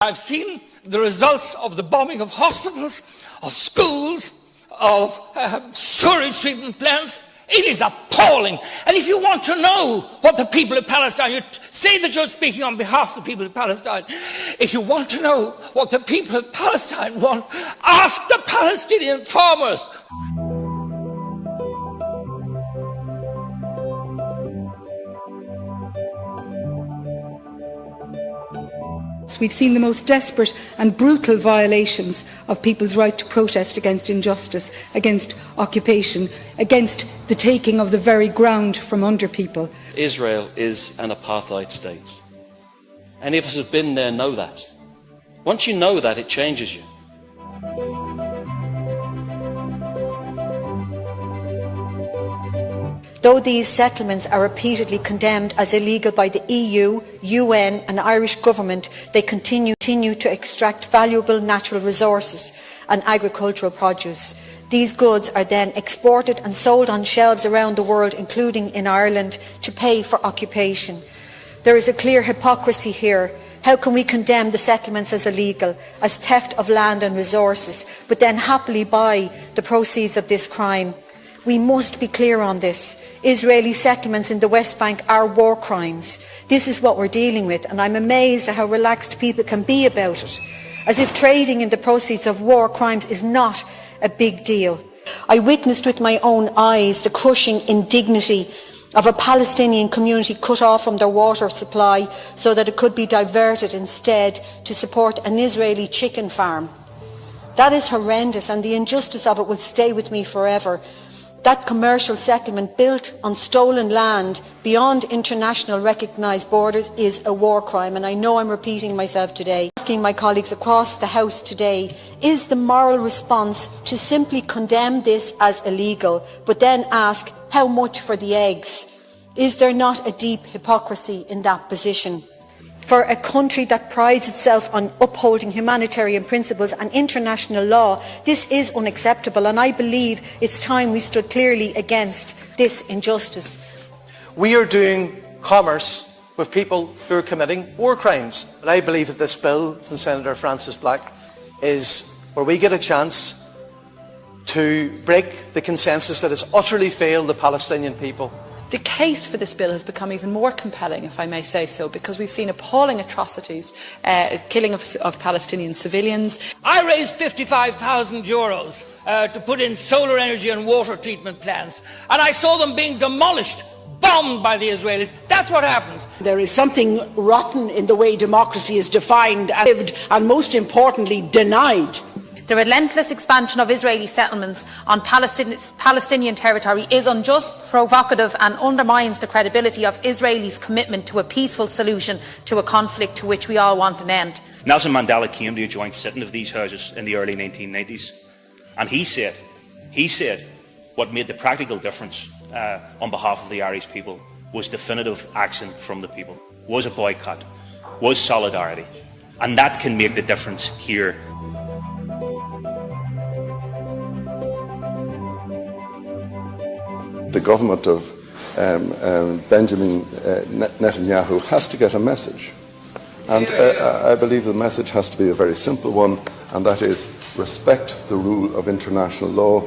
I've seen the results of the bombing of hospitals, of schools, of sewage treatment plants. It is appalling. And if you want to know what the people of Palestine, you say that you're speaking on behalf of the people of Palestine. If you want to know what the people of Palestine want, ask the Palestinian farmers. We've seen the most desperate and brutal violations of people's right to protest against injustice, against occupation, against the taking of the very ground from under people. Israel is an apartheid state. Any of us who've been there know that. Once you know that, it changes you. Though these settlements are repeatedly condemned as illegal by the EU, UN and Irish government, they continue to extract valuable natural resources and agricultural produce. These goods are then exported and sold on shelves around the world, including in Ireland, to pay for occupation. There is a clear hypocrisy here. How can we condemn the settlements as illegal, as theft of land and resources, but then happily buy the proceeds of this crime? We must be clear on this. Israeli settlements in the West Bank are war crimes. This is what we're dealing with, and I'm amazed at how relaxed people can be about it, as if trading in the proceeds of war crimes is not a big deal. I witnessed with my own eyes the crushing indignity of a Palestinian community cut off from their water supply so that it could be diverted instead to support an Israeli chicken farm. That is horrendous, and the injustice of it will stay with me forever. That commercial settlement built on stolen land beyond international recognised borders is a war crime, and I know I'm repeating myself today. Asking my colleagues across the House today, is the moral response to simply condemn this as illegal, but then ask how much for the eggs? Is there not a deep hypocrisy in that position? For a country that prides itself on upholding humanitarian principles and international law, this is unacceptable, and I believe it's time we stood clearly against this injustice. We are doing commerce with people who are committing war crimes. But I believe that this bill from Senator Francis Black is where we get a chance to break the consensus that has utterly failed the Palestinian people. The case for this bill has become even more compelling, if I may say so, because we've seen appalling atrocities, killing of Palestinian civilians. I raised €55,000 to put in solar energy and water treatment plants, and I saw them being demolished, bombed by the Israelis. That's what happens. There is something rotten in the way democracy is defined and lived, and most importantly, denied. The relentless expansion of Israeli settlements on Palestinian territory is unjust, provocative and undermines the credibility of Israelis' commitment to a peaceful solution to a conflict to which we all want an end. Nelson Mandela came to a joint sitting of these houses in the early 1990s, and he said what made the practical difference on behalf of the Irish people was definitive action from the people, was a boycott, was solidarity, and that can make the difference here. The government of Benjamin Netanyahu has to get a message, and I believe the message has to be a very simple one, and that is respect the rule of international law.